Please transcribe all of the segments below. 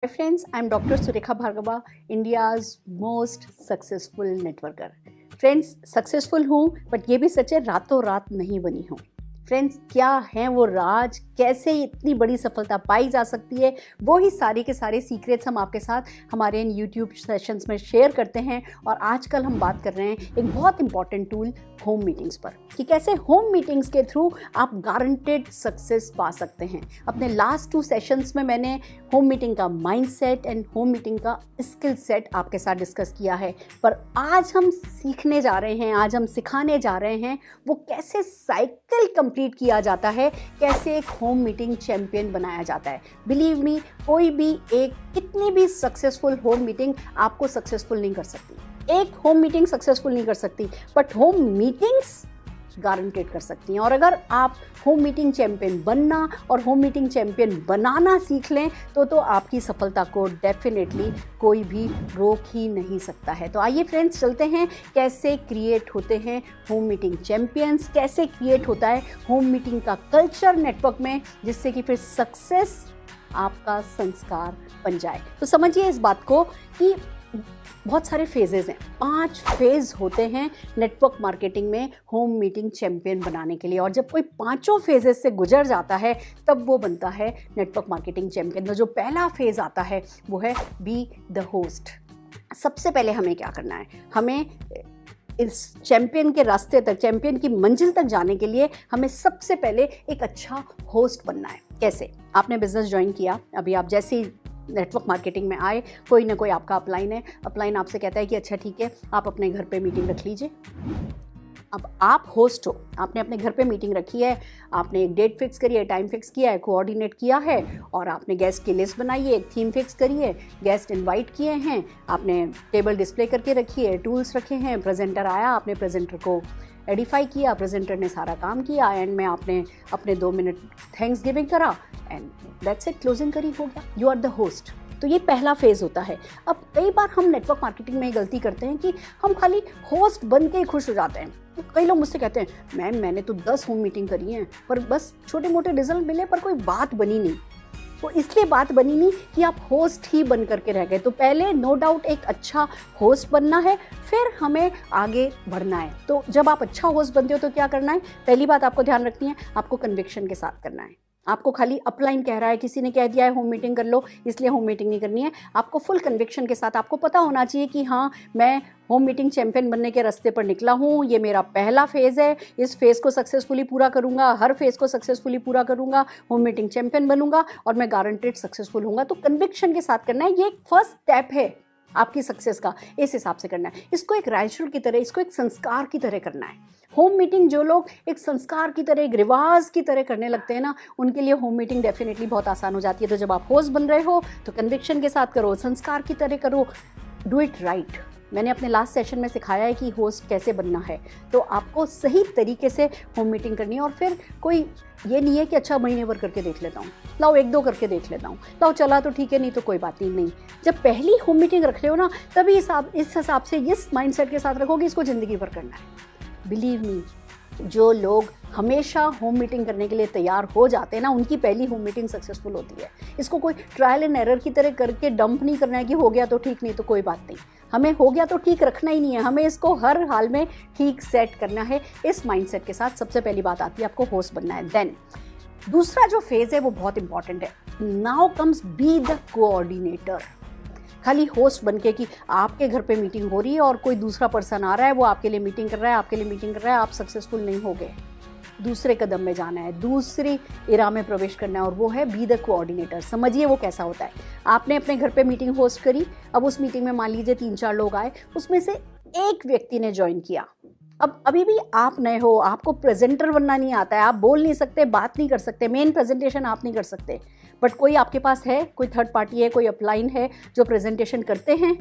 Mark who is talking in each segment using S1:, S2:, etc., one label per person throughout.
S1: Hi friends, I'm Dr. Surekha Bhargava, India's most successful networker. Friends successful हूँ but ये भी सच है रातों रात नहीं बनी हूँ। फ्रेंड्स क्या है वो राज, कैसे इतनी बड़ी सफलता पाई जा सकती है, वो ही सारे के सारे सीक्रेट्स हम आपके साथ हमारे इन यूट्यूब सेशंस में शेयर करते हैं। और आजकल हम बात कर रहे हैं एक बहुत इंपॉर्टेंट टूल होम मीटिंग्स पर कि कैसे होम मीटिंग्स के थ्रू आप गारंटेड सक्सेस पा सकते हैं। अपने लास्ट 2 सेशंस में मैंने होम मीटिंग का माइंडसेट एंड होम मीटिंग का स्किल सेट आपके साथ डिस्कस किया है, पर आज हम सीखने जा रहे हैं, आज हम सिखाने जा रहे हैं वो कैसे साइकिल कंप्लीट किया जाता है, कैसे एक होम मीटिंग चैंपियन बनाया जाता है। बिलीव मी, कोई भी एक कितनी भी सक्सेसफुल होम मीटिंग आपको सक्सेसफुल नहीं कर सकती। एक होम मीटिंग सक्सेसफुल नहीं कर सकती, बट होम मीटिंग्स गारंटेड कर सकती हैं। और अगर आप होम मीटिंग चैंपियन बनना और होम मीटिंग चैंपियन बनाना सीख लें तो आपकी सफलता को डेफिनेटली कोई भी रोक ही नहीं सकता है। तो आइए फ्रेंड्स, चलते हैं कैसे क्रिएट होते हैं होम मीटिंग चैंपियंस, कैसे क्रिएट होता है होम मीटिंग का कल्चर नेटवर्क में, जिससे कि फिर सक्सेस आपका संस्कार बन जाए। तो समझिए इस बात को कि बहुत सारे फेजेस हैं, 5 फेज होते हैं नेटवर्क मार्केटिंग में होम मीटिंग चैंपियन बनाने के लिए। और जब कोई 5 फेजेस से गुजर जाता है तब वो बनता है नेटवर्क मार्केटिंग चैंपियन। तो जो पहला फेज आता है वो है बी द होस्ट। सबसे पहले हमें क्या करना है, हमें इस चैंपियन के रास्ते तक, चैंपियन की मंजिल तक जाने के लिए हमें सबसे पहले एक अच्छा होस्ट बनना है। कैसे? आपने बिजनेस ज्वाइन किया, अभी आप जैसे ही नेटवर्क मार्केटिंग में आए, कोई ना कोई आपका अपलाइन है, अपलाइन आपसे कहता है कि अच्छा ठीक है, आप अपने घर पे मीटिंग रख लीजिए। अब आप होस्ट हो, आपने अपने घर पे मीटिंग रखी है, आपने एक डेट फिक्स करी है, टाइम फिक्स किया है, कोऑर्डिनेट किया है, और आपने गेस्ट की लिस्ट बनाई है, एक थीम फिक्स करी है, गेस्ट इनवाइट किए हैं, आपने टेबल डिस्प्ले करके रखी है, टूल्स रखे हैं, प्रेजेंटर आया, आपने प्रेजेंटर को एडिफाई किया, प्रेजेंटर ने सारा काम किया, एंड में आपने अपने 2 मिनट थैंक्स गिविंग करा एंड दैट्स इट, क्लोजिंग करी, हो गया, यू आर द होस्ट। तो ये पहला फेज़ होता है। अब कई बार हम नेटवर्क मार्केटिंग में गलती करते हैं कि हम खाली होस्ट बन के खुश हो जाते हैं। तो कई लोग मुझसे कहते हैं मैम मैंने तो 10 होम मीटिंग करी हैं, पर बस छोटे मोटे रिजल्ट मिले, पर कोई बात बनी नहीं। तो इसलिए बात बनी नहीं कि आप होस्ट ही बन करके रह गए। तो पहले नो डाउट एक अच्छा होस्ट बनना है, फिर हमें आगे बढ़ना है। तो जब आप अच्छा होस्ट बनते हो तो क्या करना है, पहली बात आपको ध्यान रखनी है, आपको कन्विक्शन के साथ करना है। आपको खाली अपलाइन कह रहा है, किसी ने कह दिया है होम मीटिंग कर लो, इसलिए होम मीटिंग नहीं करनी है। आपको फुल कन्विक्शन के साथ आपको पता होना चाहिए कि हाँ, मैं होम मीटिंग चैंपियन बनने के रास्ते पर निकला हूँ, ये मेरा पहला फेज़ है, इस फेज़ को सक्सेसफुली पूरा करूँगा, हर फेज़ को सक्सेसफुली पूरा करूँगा, होम मीटिंग चैंपियन बनूंगा और मैं गारंटेड सक्सेसफुल होऊंगा। तो कन्विक्शन के साथ करना है, ये एक फर्स्ट स्टेप है आपकी सक्सेस का, इस हिसाब से करना है। इसको एक रिचुअल की तरह, इसको एक संस्कार की तरह करना है। होम मीटिंग जो लोग एक संस्कार की तरह, एक रिवाज की तरह करने लगते हैं ना, उनके लिए होम मीटिंग डेफिनेटली बहुत आसान हो जाती है। तो जब आप होस्ट बन रहे हो तो कन्विक्शन के साथ करो, संस्कार की तरह करो, डू इट राइट। मैंने अपने लास्ट सेशन में सिखाया है कि होस्ट कैसे बनना है। तो आपको सही तरीके से होम मीटिंग करनी है। और फिर कोई ये नहीं है कि अच्छा महीने भर करके देख लेता हूँ, लाओ 1-2 करके देख लेता हूँ, लाओ चला तो ठीक है, नहीं तो कोई बात ही नहीं। जब पहली होम मीटिंग रख रहे हो ना, तभी इस हिसाब से, इस माइंडसेट के साथ रखोगे, इसको ज़िंदगी भर करना है। बिलीव मी, जो लोग हमेशा होम मीटिंग करने के लिए तैयार हो जाते हैं ना, उनकी पहली होम मीटिंग सक्सेसफुल होती है। इसको कोई ट्रायल एंड एरर की तरह करके डंप नहीं करना है कि हो गया तो ठीक, नहीं तो कोई बात नहीं। हमें हो गया तो ठीक रखना ही नहीं है, हमें इसको हर हाल में ठीक सेट करना है। इस माइंडसेट के साथ सबसे पहली बात आती है, आपको होस्ट बनना है। देन दूसरा जो फेज़ है वो बहुत इंपॉर्टेंट है। Now comes be the coordinator. खाली होस्ट बनके कि आपके घर पे मीटिंग हो रही है और कोई दूसरा पर्सन आ रहा है, वो आपके लिए मीटिंग कर रहा है, आपके लिए मीटिंग कर रहा है, आप सक्सेसफुल नहीं हो गए। दूसरे कदम में जाना है, दूसरी इरा में प्रवेश करना है, और वो है बी द कोऑर्डिनेटर। समझिए वो कैसा होता है। आपने अपने घर पे मीटिंग होस्ट करी, अब उस मीटिंग में मान लीजिए 3-4 लोग आए, उसमें से एक व्यक्ति ने ज्वाइन किया। अब अभी भी आप नए हो, आपको प्रेजेंटर बनना नहीं आता है, आप बोल नहीं सकते, बात नहीं कर सकते, मेन प्रेजेंटेशन आप नहीं कर सकते, बट कोई आपके पास है, कोई थर्ड पार्टी है, कोई अपलाइन है जो प्रेजेंटेशन करते हैं।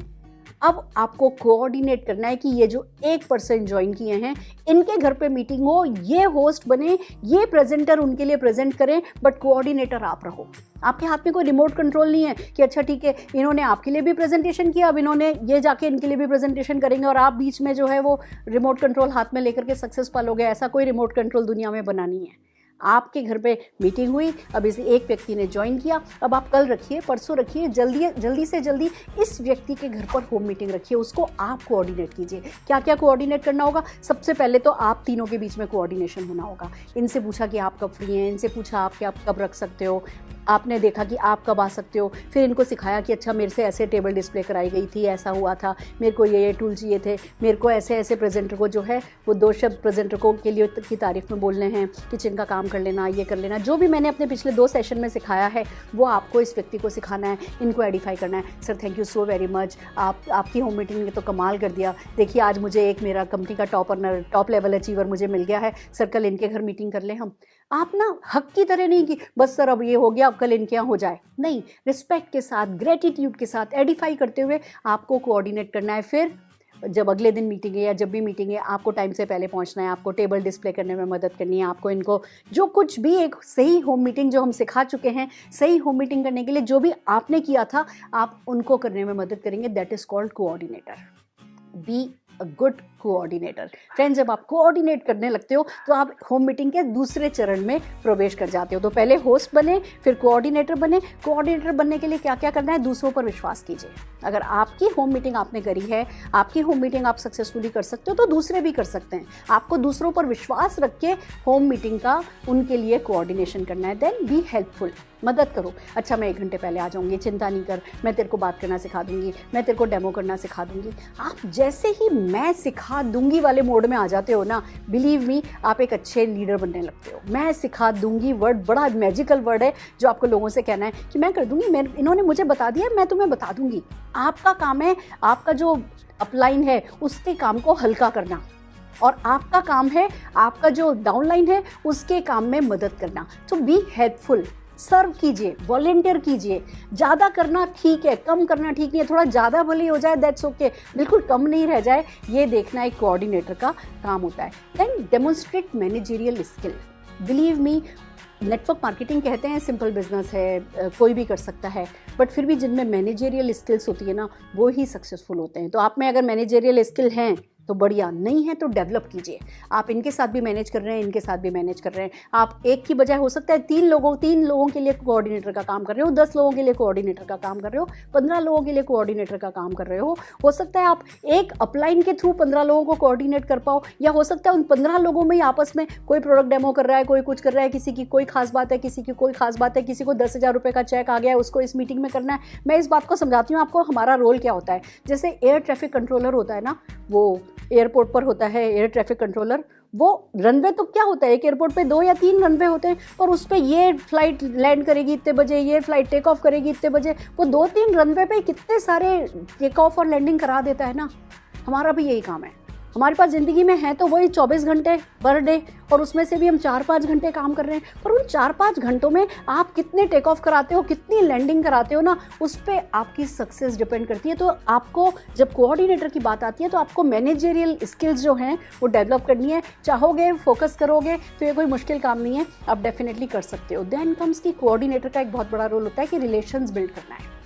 S1: अब आपको कोऑर्डिनेट करना है कि ये जो 1% ज्वाइन किए हैं, इनके घर पे मीटिंग हो, ये होस्ट बने, ये प्रेजेंटर उनके लिए प्रेजेंट करें, बट कोऑर्डिनेटर आप रहो। आपके हाथ में कोई रिमोट कंट्रोल नहीं है कि अच्छा ठीक है, इन्होंने आपके लिए भी प्रेजेंटेशन किया, अब इन्होंने ये जाके इनके लिए भी प्रेजेंटेशन करेंगे और आप बीच में जो है वो रिमोट कंट्रोल हाथ में लेकर के सक्सेस पालोगे। ऐसा कोई रिमोट कंट्रोल दुनिया में बना नहीं है। आपके घर पे मीटिंग हुई, अब इस एक व्यक्ति ने ज्वाइन किया, अब आप कल रखिए, परसों रखिए, जल्दी से जल्दी इस व्यक्ति के घर पर होम मीटिंग रखिए, उसको आप कोऑर्डिनेट कीजिए। क्या क्या कोऑर्डिनेट करना होगा? सबसे पहले तो आप तीनों के बीच में कोऑर्डिनेशन होना होगा। इनसे पूछा कि आप कब फ्री हैं, इनसे पूछा आप कि आप कब रख सकते हो, आपने देखा कि आप कब आ सकते हो, फिर इनको सिखाया कि अच्छा मेरे से ऐसे टेबल डिस्प्ले कराई गई थी, ऐसा हुआ था, मेरे को ये टूल चाहिए थे, मेरे को ऐसे ऐसे प्रेजेंटर को जो है वो 2 शब्द प्रेजेंटर को के लिए की तारीफ में बोलने हैं, किचन का काम कर लेना, ये कर लेना। जो भी मैंने अपने पिछले 2 सेशन में सिखाया है वो आपको इस व्यक्ति को सिखाना है, इनको एडिफाई करना है। Sir thank you so very much, आपकी होम मीटिंग ने तो कमाल कर दिया। देखिए आज मुझे एक मेरा कंपनी का टॉप लेवल अचीवर मुझे मिल गया है, सर कल इनके घर मीटिंग कर लें हम। आप ना हक की तरह नहीं कि बस सर अब ये हो गया, अब कल इनके यहाँ हो जाए, नहीं, रिस्पेक्ट के साथ, ग्रेटिट्यूड के साथ, एडिफाई करते हुए आपको कोऑर्डिनेट करना है। फिर जब अगले दिन मीटिंग है या जब भी मीटिंग है, आपको टाइम से पहले पहुंचना है, आपको टेबल डिस्प्ले करने में मदद करनी है, आपको इनको जो कुछ भी एक सही होम मीटिंग जो हम सिखा चुके हैं, सही होम मीटिंग करने के लिए जो भी आपने किया था आप उनको करने में मदद करेंगे। That is called coordinator. Be a good coordinator. Friends, जब आप कोऑर्डिनेट करने लगते हो तो आप होम मीटिंग के दूसरे चरण में प्रवेश कर जाते हो। तो पहले होस्ट बने, फिर कोऑर्डिनेटर बने। कोऑर्डिनेटर बनने के लिए क्या क्या करना है? दूसरों पर विश्वास कीजिए। अगर आपकी होम मीटिंग आपने करी है, आपकी होम मीटिंग आप सक्सेसफुली कर सकते हो तो दूसरे भी कर सकते हैं। आपको दूसरों पर विश्वास रख के होम मीटिंग का उनके लिए कोऑर्डिनेशन करना है। देन बी हेल्पफुल, मदद करो। अच्छा मैं 1 घंटे पहले आ जाऊंगी, चिंता नहीं कर, मैं तेरे को बात करना सिखा दूंगी, मैं तेरे को डेमो करना सिखा दूंगी। आप जैसे ही मैं सिखा दूंगी वाले मोड में आ जाते हो ना, बिलीव मी, आप एक अच्छे लीडर बनने लगते हो। मैं सिखा दूंगी वर्ड बड़ा मैजिकल वर्ड है जो आपको लोगों से कहना है कि मैं कर दूंगी, मैं इन्होंने मुझे बता दिया, मैं तुम्हें बता दूंगी। आपका काम है, आपका जो अपलाइन है उसके काम को हल्का करना, और आपका काम है आपका जो डाउनलाइन है उसके काम में मदद करना। तो बी हेल्पफुल, सर्व कीजिए, वॉलेंटियर कीजिए। ज़्यादा करना ठीक है, कम करना ठीक नहीं है। थोड़ा ज़्यादा भले हो जाए दैट्स ओके, बिल्कुल कम नहीं रह जाए, ये देखना एक कोऑर्डिनेटर का काम होता है। Then demonstrate managerial skill. Believe me, network marketing कहते हैं सिंपल बिजनेस है, कोई भी कर सकता है, बट फिर भी जिनमें मैनेजरियल स्किल्स होती है ना वो ही सक्सेसफुल होते हैं। तो आप में अगर मैनेजरियल स्किल हैं तो बढ़िया, नहीं है तो डेवलप कीजिए। आप इनके साथ भी मैनेज कर रहे हैं, इनके साथ भी मैनेज कर रहे हैं। आप एक की बजाय हो सकता है 3 लोगों के लिए कोऑर्डिनेटर का काम कर रहे हो, 10 लोगों के लिए कोऑर्डिनेटर का काम कर रहे हो, 15 लोगों के लिए कोऑर्डिनेटर का काम कर रहे हो सकता है आप एक अपलाइन के थ्रू 15 लोगों को कोऑर्डिनेट कर पाओ, या हो सकता है उन 15 लोगों में ही आपस में कोई प्रोडक्ट डेमो कर रहा है, कोई कुछ कर रहा है, किसी की कोई खास बात है, किसी की कोई खास बात है, किसी को 10,000 रुपये का चेक आ गया है, उसको इस मीटिंग में करना है। मैं इस बात को समझाती हूँ आपको, हमारा रोल क्या होता है। जैसे एयर ट्रैफिक कंट्रोलर होता है ना, वो एयरपोर्ट पर होता है एयर ट्रैफिक कंट्रोलर, वो रनवे तो क्या होता है, एक एयरपोर्ट पे 2 या 3 रनवे होते हैं, और उस पे ये फ्लाइट लैंड करेगी इतने बजे, ये फ्लाइट टेक ऑफ करेगी इतने बजे। वो 2-3 रनवे पे कितने सारे टेक ऑफ और लैंडिंग करा देता है ना। हमारा भी यही काम है। हमारे पास ज़िंदगी में है तो वही 24 घंटे पर डे, और उसमें से भी हम 4-5 घंटे काम कर रहे हैं, पर उन 4-5 घंटों में आप कितने टेक ऑफ कराते हो, कितनी लैंडिंग कराते हो ना, उस पर आपकी सक्सेस डिपेंड करती है। तो आपको जब कोऑर्डिनेटर की बात आती है तो आपको मैनेजरियल स्किल्स जो हैं वो डेवलप करनी है। चाहोगे, फोकस करोगे तो ये कोई मुश्किल काम नहीं है, आप डेफिनेटली कर सकते हो। देन कम्स की कोऑर्डिनेटर का एक बहुत बड़ा रोल होता है कि रिलेशंस बिल्ड करना है,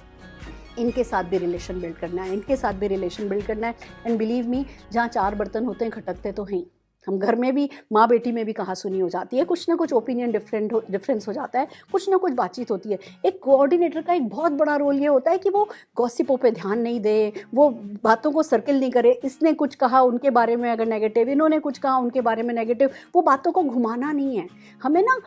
S1: इनके साथ भी रिलेशन बिल्ड करना है, इनके साथ भी रिलेशन बिल्ड करना है। एंड बिलीव मी, जहाँ 4 बर्तन होते हैं खटकते तो हैं। हम घर में भी माँ बेटी में भी कहासुनी हो जाती है, कुछ ना कुछ ओपिनियन डिफरेंस हो जाता है, कुछ ना कुछ बातचीत होती है। एक कोऑर्डिनेटर का एक बहुत बड़ा रोल ये होता है कि वो गॉसिपों पे ध्यान नहीं दे, वो बातों को सर्किल नहीं करे। इसने कुछ कहा उनके बारे में अगर नेगेटिव, इन्होंने कुछ कहा उनके बारे में नेगेटिव, वो बातों को घुमाना नहीं है। हमें ना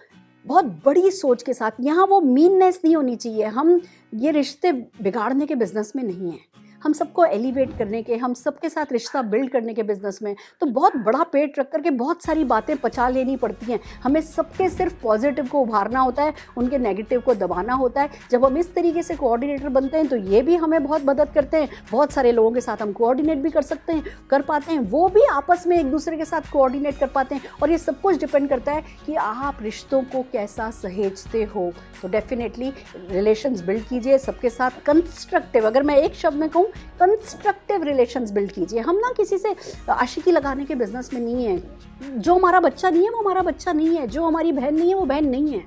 S1: बहुत बड़ी सोच के साथ, यहाँ वो मीननेस नहीं होनी चाहिए। हम ये रिश्ते बिगाड़ने के बिजनेस में नहीं हैं, हम सबको एलिवेट करने के, हम सबके साथ रिश्ता बिल्ड करने के बिजनेस में। तो बहुत बड़ा पेट रख करके बहुत सारी बातें पचा लेनी पड़ती हैं। हमें सबके सिर्फ पॉजिटिव को उभारना होता है, उनके नेगेटिव को दबाना होता है। जब हम इस तरीके से कोऑर्डिनेटर बनते हैं तो ये भी हमें बहुत मदद करते हैं। बहुत सारे लोगों के साथ हम कोऑर्डिनेट भी कर पाते हैं, वो भी आपस में एक दूसरे के साथ कोऑर्डिनेट कर पाते हैं। और ये सब कुछ डिपेंड करता है कि आप रिश्तों को कैसा सहेजते हो। तो डेफिनेटली रिलेशंस बिल्ड कीजिए सबके साथ, कंस्ट्रक्टिव, अगर मैं एक शब्द में कहूँ, कंस्ट्रक्टिव रिलेशंस बिल्ड कीजिए। हम ना किसी से आशिकी लगाने के बिजनेस में नहीं है। जो हमारा बच्चा नहीं है वो हमारा बच्चा नहीं है, जो हमारी बहन नहीं है वो बहन नहीं है।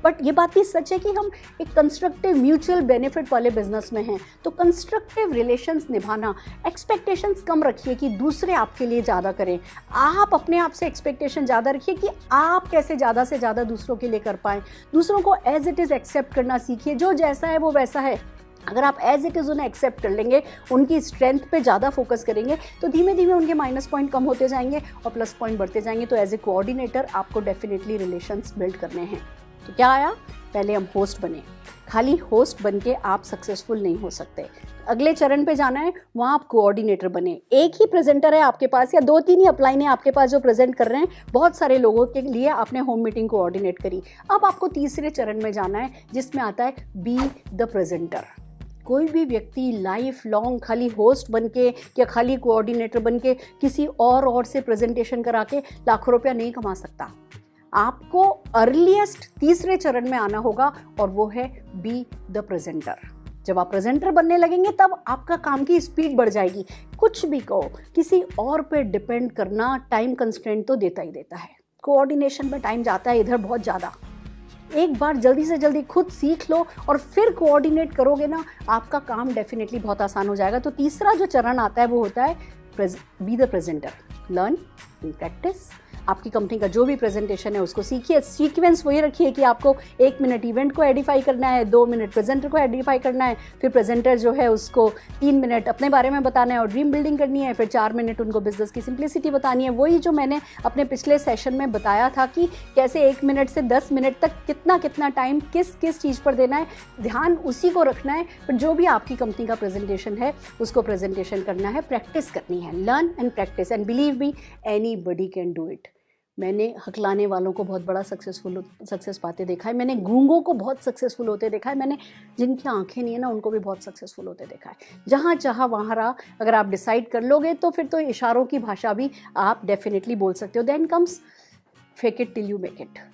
S1: बट ये बात भी सच है कि हम एक कंस्ट्रक्टिव म्यूचुअल बेनिफिट वाले बिजनेस में हैं, तो कंस्ट्रक्टिव रिलेशंस निभाना, एक्सपेक्टेशंस कम रखिए कि दूसरे आपके लिए ज़्यादा करें, आप अपने आप से एक्सपेक्टेशन ज़्यादा रखिए कि आप कैसे ज़्यादा से ज़्यादा दूसरों के लिए कर पाएँ। दूसरों को एज इट इज़ एक्सेप्ट करना सीखिए, जो जैसा है वो वैसा है। अगर आप एज इट इज़ उन्हें एक्सेप्ट कर लेंगे, उनकी स्ट्रेंथ पे ज़्यादा फोकस करेंगे, तो धीमे धीमे उनके माइनस पॉइंट कम होते जाएंगे और प्लस पॉइंट बढ़ते जाएंगे। तो एज ए कोऑर्डिनेटर आपको डेफिनेटली रिलेशंस बिल्ड करने हैं। तो क्या आया, पहले हम होस्ट बने। खाली होस्ट बन के आप सक्सेसफुल नहीं हो सकते, अगले चरण पे जाना है, वहाँ आप कोऑर्डिनेटर बने। एक ही प्रेजेंटर है आपके पास या 2-3 ही अपलाइन है आपके पास जो प्रेजेंट कर रहे हैं, बहुत सारे लोगों के लिए आपने होम मीटिंग कोऑर्डिनेट करी। अब आपको तीसरे चरण में जाना है जिसमें आता है बी द प्रेजेंटर। कोई भी व्यक्ति लाइफ लॉन्ग खाली होस्ट बन के या खाली कोऑर्डिनेटर बन के किसी और से प्रेजेंटेशन करा के लाखों रुपया नहीं कमा सकता। आपको अर्लीस्ट तीसरे चरण में आना होगा और वो है बी द प्रेजेंटर। जब आप प्रेजेंटर बनने लगेंगे तब आपका काम की स्पीड बढ़ जाएगी। कुछ भी कहो, किसी और पे डिपेंड करना टाइम कंस्ट्रेंट तो देता ही देता है। कोऑर्डिनेशन में टाइम जाता है इधर बहुत ज़्यादा। एक बार जल्दी से जल्दी खुद सीख लो और फिर कोऑर्डिनेट करोगे ना, आपका काम डेफिनेटली बहुत आसान हो जाएगा। तो तीसरा जो चरण आता है वो होता है be the presenter. Learn in practice. आपकी कंपनी का जो भी प्रेजेंटेशन है उसको सीखिए। सीक्वेंस वही रखिए कि आपको 1 मिनट इवेंट को एडिफाई करना है, 2 मिनट प्रेजेंटर को एडिफाई करना है, फिर प्रेजेंटर जो है उसको 3 मिनट अपने बारे में बताना है और ड्रीम बिल्डिंग करनी है, फिर 4 मिनट उनको बिजनेस की सिंप्लिसिटी बतानी है। वही जो मैंने अपने पिछले सेशन में बताया था कि कैसे 1 मिनट से 10 मिनट तक कितना टाइम किस चीज़ पर देना है, ध्यान उसी को रखना है। पर जो भी आपकी कंपनी का प्रेजेंटेशन है उसको प्रेजेंटेशन करना है, प्रैक्टिस करनी है। Learn and practice and believe me, anybody can do it. मैंने हकलाने वालों को बहुत बड़ा सक्सेस पाते देखा है, मैंने गूंगों को बहुत सक्सेसफुल होते देखा है, मैंने जिनकी आंखें नहीं है ना उनको भी बहुत सक्सेसफुल होते देखा है। जहाँ चाहा वहाँ रहा, अगर आप डिसाइड कर लोगे तो फिर तो इशारों की भाषा भी आप डेफिनेटली बोल सकते हो। Then comes fake it till you make it.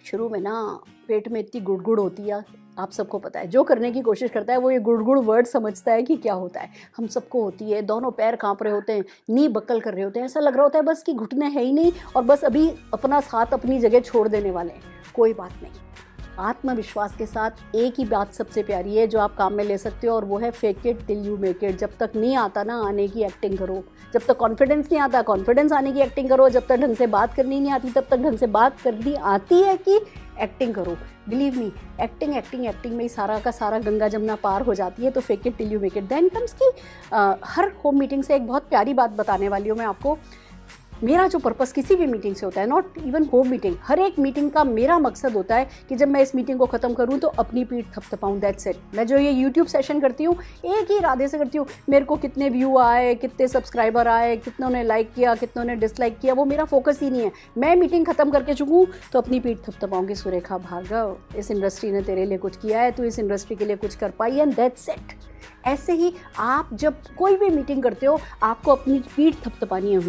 S1: शुरू में ना पेट में इतनी गुड़गुड़ होती है, आप सबको पता है। जो करने की कोशिश करता है वो ये गुड़गुड़ वर्ड समझता है कि क्या होता है। हम सबको होती है, दोनों पैर कांप रहे होते हैं, नी बक्कल कर रहे होते हैं, ऐसा लग रहा होता है बस कि घुटने है ही नहीं और बस अभी अपना साथ अपनी जगह छोड़ देने वाले हैं। कोई बात नहीं, आत्मविश्वास के साथ एक ही बात सबसे प्यारी है जो आप काम में ले सकते हो और वो है fake it till you make it. जब तक नहीं आता ना आने की एक्टिंग करो, जब तक कॉन्फिडेंस नहीं आता कॉन्फिडेंस आने की एक्टिंग करो, जब तक ढंग से बात करनी नहीं आती तब तक ढंग से बात करनी आती है कि एक्टिंग करो। बिलीव मी, एक्टिंग में ही सारा का सारा गंगा जमुना पार हो जाती है। तो fake it till you make it. Then comes की हर होम मीटिंग से एक बहुत प्यारी बात बताने वाली हूँ मैं आपको। मेरा जो पर्पस किसी भी मीटिंग से होता है, नॉट इवन होम मीटिंग, हर एक मीटिंग का मेरा मकसद होता है कि जब मैं इस मीटिंग को ख़त्म करूं तो अपनी पीठ थपथपाऊं। That's it. मैं जो ये यूट्यूब सेशन करती हूँ एक ही इरादे से करती हूँ, मेरे को कितने व्यू आए, कितने सब्सक्राइबर आए, कितनों ने लाइक किया, कितनों ने डिसलाइक किया, वो मेरा फोकस ही नहीं है। मैं मीटिंग ख़त्म करके चुकूँ तो अपनी पीठ थपथपाऊँगी, सुरेखा भार्गव इस इंडस्ट्री ने तेरे लिए कुछ किया है, तू इस इंडस्ट्री के लिए कुछ कर पाई, एंड दैट्स इट। ऐसे ही आप जब कोई भी मीटिंग करते हो आपको अपनी पीठ थपथपानी है।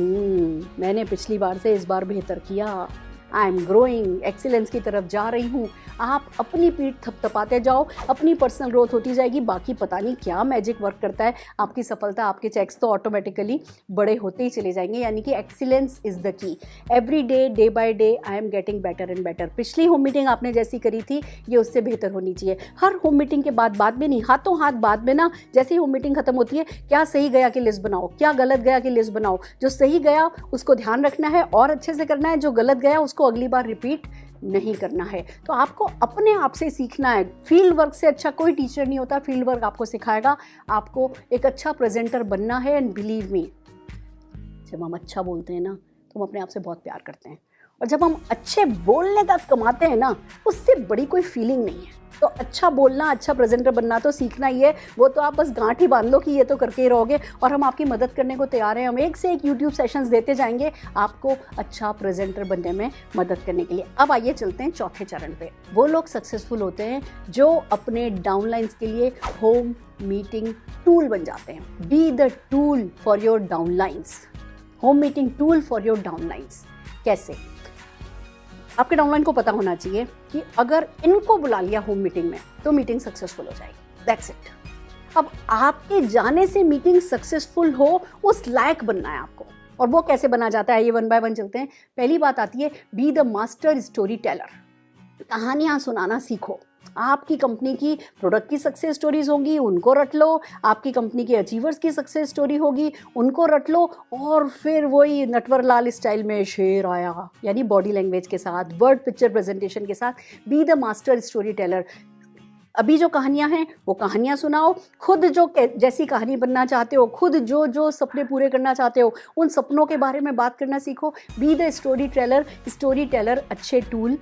S1: मैंने पिछली बार से इस बार बेहतर किया, आई एम ग्रोइंग, एक्सीलेंस की तरफ जा रही हूँ। आप अपनी पीठ थपथपाते जाओ, अपनी पर्सनल ग्रोथ होती जाएगी। बाकी पता नहीं क्या मैजिक वर्क करता है, आपकी सफलता, आपके चेक्स तो ऑटोमेटिकली बड़े होते ही चले जाएंगे। यानी कि excellence is the key. Every day, day by day I am getting better and better. पिछली होम मीटिंग आपने जैसी करी थी ये उससे बेहतर होनी चाहिए। हर होम मीटिंग के बाद में नहीं, हाथों हाथ बाद में ना, जैसे ही होम मीटिंग खत्म होती है, क्या सही गया कि लिस्ट बनाओ, क्या गलत गया कि लिस्ट बनाओ। जो सही गया उसको ध्यान रखना है और अच्छे से करना है, जो गलत गया उसको अगली बार रिपीट नहीं करना है। तो आपको अपने आप से सीखना है। फील्ड वर्क से अच्छा कोई टीचर नहीं होता, फील्ड वर्क आपको सिखाएगा। आपको एक अच्छा प्रेजेंटर बनना है। एंड बिलीव मी, जब हम अच्छा बोलते हैं ना तो हम अपने आप से बहुत प्यार करते हैं, और जब हम अच्छे बोलने का कमाते हैं ना उससे बड़ी कोई फीलिंग नहीं है। तो अच्छा बोलना, अच्छा प्रेजेंटर बनना तो सीखना ही है। वो तो आप बस गांठ ही बांध लो कि ये तो करके ही रहोगे, और हम आपकी मदद करने को तैयार हैं। हम एक से एक यूट्यूब सेशंस देते जाएंगे आपको अच्छा प्रेजेंटर बनने में मदद करने के लिए। अब आइए चलते हैं चौथे चरण पे। वो लोग सक्सेसफुल होते हैं जो अपने डाउनलाइंस के लिए होम मीटिंग टूल बन जाते हैं। Be the tool for your downlines. Home meeting tool for your downlines. कैसे? आपके डाउनलाइन को पता होना चाहिए कि अगर इनको बुला लिया होम मीटिंग में तो मीटिंग सक्सेसफुल हो जाएगी। That's it. अब आपके जाने से मीटिंग सक्सेसफुल हो उस लायक बनना है आपको। और वो कैसे बना जाता है, ये 1 बाय 1 चलते हैं। पहली बात आती है be the master story teller. कहानियाँ सुनाना सीखो। आपकी कंपनी की प्रोडक्ट की सक्सेस स्टोरीज होंगी, उनको रट लो। आपकी कंपनी के अचीवर्स की सक्सेस स्टोरी होगी, उनको रट लो। और फिर वही नटवरलाल स्टाइल में शेर आया, यानी बॉडी लैंग्वेज के साथ, वर्ड पिक्चर प्रेजेंटेशन के साथ, be the master story teller. अभी जो कहानियाँ हैं वो कहानियाँ सुनाओ। खुद जो जैसी कहानी बनना चाहते हो, खुद जो जो सपने पूरे करना चाहते हो, उन सपनों के बारे में बात करना सीखो। Be the story teller. Story teller अच्छे टूल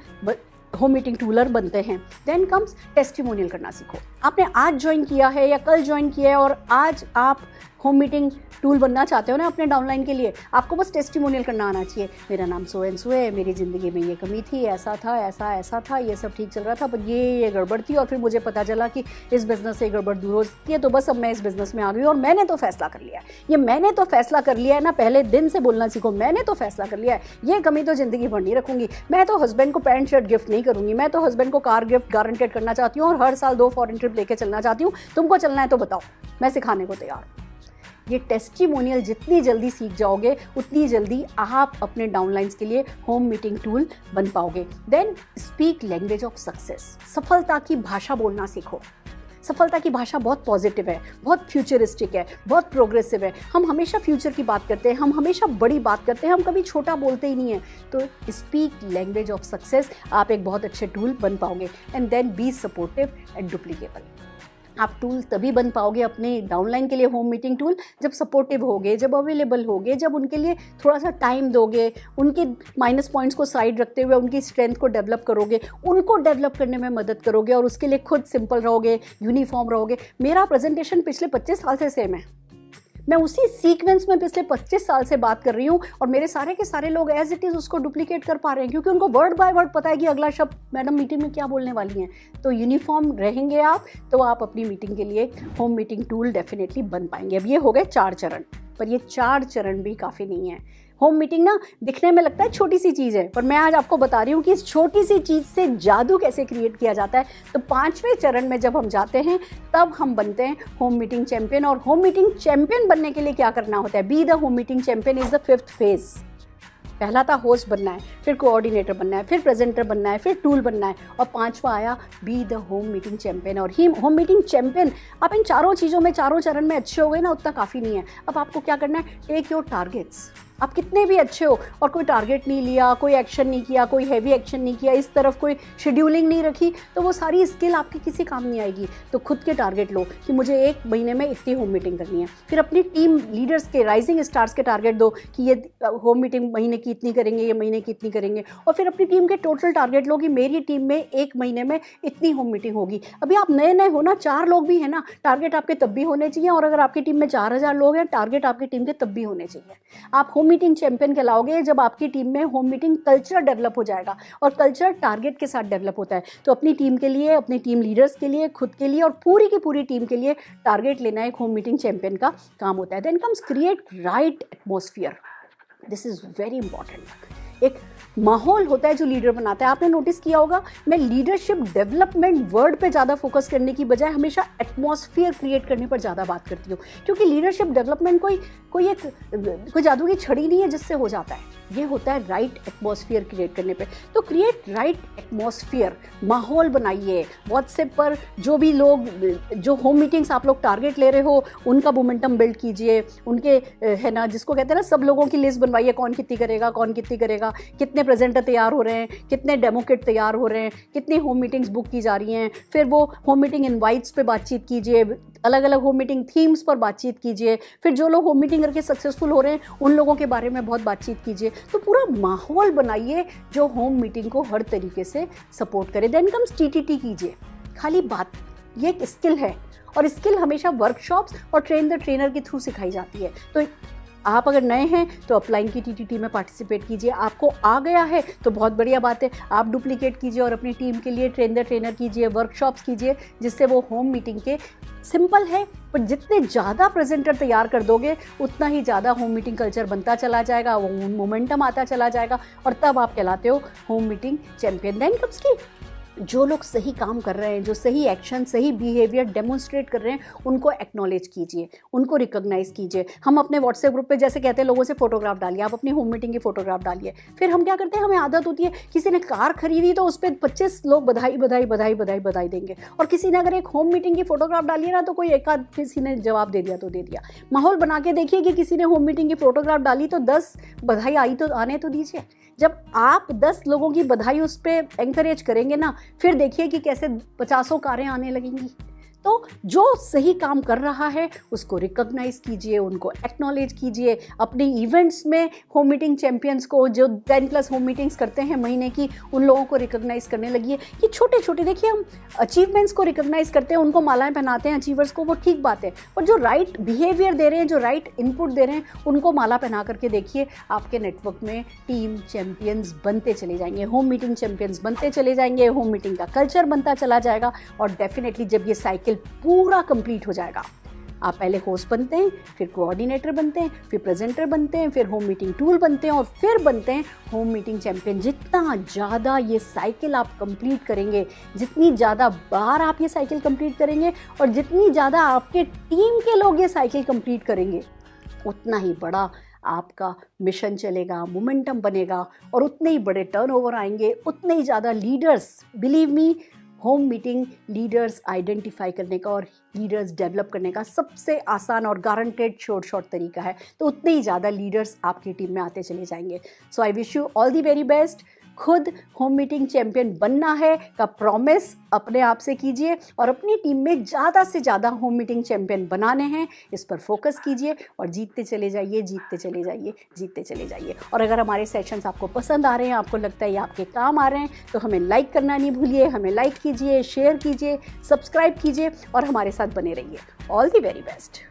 S1: होम मीटिंग टूलर बनते हैं। देन कम्स टेस्टिमोनियल करना सीखो। आपने आज ज्वाइन किया है या कल ज्वाइन किया है और आज आप होम मीटिंग टूल बनना चाहते हो ना अपने डाउनलाइन के लिए, आपको बस टेस्टिमोनियल करना आना चाहिए। मेरा नाम सो एंड सो है, मेरी ज़िंदगी में ये कमी थी, ऐसा था, ऐसा था, ये सब ठीक चल रहा था, पर ये गड़बड़ थी और फिर मुझे पता चला कि इस बिज़नेस से गड़बड़ दूर हो सकती है, तो बस अब मैं इस बिज़नेस में आ गई और मैंने तो फैसला कर लिया है। ये मैंने तो फैसला कर लिया है ना, पहले दिन से बोलना सीखो। मैंने तो फैसला कर लिया है, ये कमी तो ज़िंदगी भर नहीं रखूँगी। मैं तो हस्बैंड को पैंट शर्ट गिफ्ट नहीं करूँगी, मैं तो हस्बैंड को कार गिफ्ट गारंटेड करना चाहती हूँ और हर साल 2 फॉरेन ट्रिप लेके चलना चाहती हूँ। तुमको चलना है तो बताओ, मैं सिखाने को तैयार हूँ। ये टेस्टिमोनियल जितनी जल्दी सीख जाओगे उतनी जल्दी आप अपने डाउनलाइंस के लिए होम मीटिंग टूल बन पाओगे। Then speak language of success. सफलता की भाषा बोलना सीखो। सफलता की भाषा बहुत पॉजिटिव है, बहुत फ्यूचरिस्टिक है, बहुत प्रोग्रेसिव है। हम हमेशा फ्यूचर की बात करते हैं, हम हमेशा बड़ी बात करते हैं, हम कभी छोटा बोलते ही नहीं है। तो स्पीक लैंग्वेज ऑफ सक्सेस, आप एक बहुत अच्छे टूल बन पाओगे। And then be supportive and duplicable. आप टूल तभी बन पाओगे अपने डाउनलाइन के लिए होम मीटिंग टूल जब सपोर्टिव होगे, जब अवेलेबल होगे, जब उनके लिए थोड़ा सा टाइम दोगे, उनके माइनस पॉइंट्स को साइड रखते हुए उनकी स्ट्रेंथ को डेवलप करोगे, उनको डेवलप करने में मदद करोगे और उसके लिए खुद सिंपल रहोगे, यूनिफॉर्म रहोगे। मेरा प्रेजेंटेशन पिछले 25 साल से सेम है। मैं उसी सीक्वेंस में पिछले 25 साल से बात कर रही हूँ और मेरे सारे के सारे लोग एज इट इज़ उसको डुप्लीकेट कर पा रहे हैं, क्योंकि उनको वर्ड बाय वर्ड पता है कि अगला शब्द मैडम मीटिंग में क्या बोलने वाली हैं। तो यूनिफॉर्म रहेंगे आप, तो आप अपनी मीटिंग के लिए होम मीटिंग टूल डेफिनेटली बन पाएंगे। अब ये हो गए 4 चरण, पर ये 4 चरण भी काफ़ी नहीं है। होम मीटिंग ना दिखने में लगता है छोटी सी चीज़ है, पर मैं आज आपको बता रही हूँ कि इस छोटी सी चीज़ से जादू कैसे क्रिएट किया जाता है। तो 5वें चरण में जब हम जाते हैं तब हम बनते हैं होम मीटिंग चैंपियन। और होम मीटिंग चैंपियन बनने के लिए क्या करना होता है? Be the home meeting champion is the 5th phase. पहला था होस्ट बनना है, फिर कोऑर्डिनेटर बनना है, फिर प्रेजेंटर बनना है, फिर टूल बनना है, और 5वां आया be the home meeting champion. और होम मीटिंग चैंपियन आप इन चारों चीज़ों में, चारों चरण में अच्छे हो गए ना, उतना काफ़ी नहीं है। अब आपको क्या करना है? Take your targets. आप कितने भी अच्छे हो और कोई टारगेट नहीं लिया, कोई एक्शन नहीं किया, कोई हैवी एक्शन नहीं किया, इस तरफ कोई शेड्यूलिंग नहीं रखी, तो वो सारी स्किल आपकी किसी काम नहीं आएगी। तो खुद के टारगेट लो कि मुझे 1 महीने में इतनी होम मीटिंग करनी है। फिर अपनी टीम लीडर्स के, राइजिंग स्टार्स के टारगेट दो कि ये होम मीटिंग महीने की इतनी करेंगे, ये महीने की इतनी करेंगे। और फिर अपनी टीम के टोटल टारगेट लो कि मेरी टीम में 1 महीने में इतनी होम मीटिंग होगी। अभी आप नए नए हो ना, 4 लोग भी हैं ना, टारगेट आपके तब भी होने चाहिए। और अगर आपकी टीम में 4000 लोग हैं, टारगेट आपकी टीम के तब भी होने चाहिए। आप होम मीटिंग चैंपियन कहलाओगे जब आपकी टीम में होम मीटिंग कल्चर डेवलप हो जाएगा, और कल्चर टारगेट के साथ डेवलप होता है। तो अपनी टीम के लिए, अपनी टीम लीडर्स के लिए, खुद के लिए और पूरी की पूरी टीम के लिए टारगेट लेना एक होम मीटिंग चैंपियन का काम होता है। Then comes create right atmosphere. This is very important. एक माहौल होता है जो लीडर बनाता है। आपने नोटिस किया होगा, मैं लीडरशिप डेवलपमेंट वर्ड पे ज़्यादा फोकस करने की बजाय हमेशा एटमॉस्फेयर क्रिएट करने पर ज़्यादा बात करती हूँ, क्योंकि लीडरशिप डेवलपमेंट कोई जादू की छड़ी नहीं है जिससे हो जाता है। ये होता है राइट एटमॉस्फेयर क्रिएट करने पे। तो क्रिएट राइट एटमॉस्फेयर, माहौल बनाइए। व्हाट्सएप पर जो भी लोग, जो होम मीटिंग्स आप लोग टारगेट ले रहे हो, उनका मोमेंटम बिल्ड कीजिए। उनके है ना, जिसको कहते हैं ना, सब लोगों की लिस्ट बनवाइए, कौन कितनी करेगा, कौन कितनी करेगा, कितने प्रेजेंटर तैयार हो रहे हैं, कितने डेमो किट तैयार हो रहे हैं, कितनी होम मीटिंग्स बुक की जा रही हैं। फिर वो होम मीटिंग इनवाइट्स पे बातचीत कीजिए, अलग अलग होम मीटिंग थीम्स पर बातचीत कीजिए। फिर जो लोग होम मीटिंग करके सक्सेसफुल हो रहे हैं उन लोगों के बारे में बहुत बातचीत कीजिए। तो पूरा माहौल बनाइए जो होम मीटिंग को हर तरीके से सपोर्ट करे। देन कम्स टीटीटी कीजिए, खाली बात। ये एक स्किल है और स्किल हमेशा वर्कशॉप्स और ट्रेन द ट्रेनर के थ्रू सिखाई जाती है। तो आप अगर नए हैं तो अपलाइन की टीटीटी में पार्टिसिपेट कीजिए। आपको आ गया है तो बहुत बढ़िया बात है, आप डुप्लीकेट कीजिए और अपनी टीम के लिए ट्रेन द ट्रेनर कीजिए, वर्कशॉप्स कीजिए, जिससे वो होम मीटिंग के सिंपल है, पर जितने ज़्यादा प्रेजेंटर तैयार कर दोगे उतना ही ज़्यादा होम मीटिंग कल्चर बनता चला जाएगा, वो मोमेंटम आता चला जाएगा, और तब आप कहलाते हो home meeting champion. Then comes की जो लोग सही काम कर रहे हैं, जो सही एक्शन, सही बिहेवियर डेमोन्स्ट्रेट कर रहे हैं, उनको एक्नॉलेज कीजिए, उनको रिकॉग्नाइज कीजिए। हम अपने व्हाट्सएप ग्रुप पे जैसे कहते हैं लोगों से फोटोग्राफ डालिए, आप अपनी होम मीटिंग की फोटोग्राफ डालिए। फिर हम क्या करते हैं, हमें आदत होती है, किसी ने कार खरीदी तो उस पर 25 लोग बधाई बधाई बधाई बधाई बधाई देंगे, और किसी ने अगर एक होम मीटिंग की फोटोग्राफ डाली है ना तो कोई एक आध किसी ने जवाब दे दिया तो दे दिया। माहौल बना के देखिए कि किसी ने होम मीटिंग की फोटोग्राफ डाली तो 10 बधाई आई तो आने तो दीजिए। जब आप 10 लोगों की बधाई उस पर एंकरेज करेंगे ना, फिर देखिए कि कैसे 50 कारें आने लगेंगी। तो जो सही काम कर रहा है उसको रिकॉग्नाइज कीजिए, उनको एक्नॉलेज कीजिए। अपने इवेंट्स में होम मीटिंग चैंपियंस को, जो 10+ होम मीटिंग्स करते हैं महीने की, उन लोगों को रिकॉग्नाइज करने लगिए। कि छोटे छोटे, देखिए हम अचीवमेंट्स को रिकॉग्नाइज करते हैं, उनको मालाएं पहनाते हैं अचीवर्स को, वो ठीक बात है, पर जो राइट बिहेवियर दे रहे हैं, जो राइट इनपुट दे रहे हैं, उनको माला पहना करके देखिए, आपके नेटवर्क में टीम चैंपियंस बनते चले जाएंगे, होम मीटिंग चैंपियंस बनते चले जाएंगे, होम मीटिंग का कल्चर बनता चला जाएगा। और डेफिनेटली जब ये साइकिल पूरा कंप्लीट हो जाएगा, आप पहले होस्ट बनते हैं, फिर कोऑर्डिनेटर बनते हैं, फिर प्रेजेंटर बनते हैं, फिर होम मीटिंग टूल बनते हैं, और फिर बनते हैं होम मीटिंग चैंपियन। जितना ज़्यादा ये साइकिल आप कंप्लीट करेंगे, जितनी ज़्यादा बार आप ये साइकिल कंप्लीट करेंगे, और जितनी ज़्यादा आपके टीम के लोग ये साइकिल कंप्लीट करेंगे, उतना ही बड़ा आपका मिशन चलेगा, मोमेंटम बनेगा, और उतने ही बड़े टर्नओवर आएंगे, उतने ही ज़्यादा leaders, believe me, home meeting leaders identify करने का और लीडर्स डेवलप करने का सबसे आसान और गारंटेड शॉर्ट तरीका है। तो उतने ही ज़्यादा लीडर्स आपकी टीम में आते चले जाएंगे। So I wish you all the very best. खुद होम मीटिंग चैंपियन बनना है का प्रॉमिस अपने आप से कीजिए, और अपनी टीम में ज़्यादा से ज़्यादा होम मीटिंग चैंपियन बनाने हैं, इस पर फोकस कीजिए, और जीतते चले जाइए, जीतते चले जाइए, जीतते चले जाइए। और अगर हमारे सेशंस आपको पसंद आ रहे हैं, आपको लगता है ये आपके काम आ रहे हैं, तो हमें लाइक करना नहीं भूलिए। हमें लाइक कीजिए, शेयर कीजिए, सब्सक्राइब कीजिए, और हमारे साथ बने रहिए। All the very best.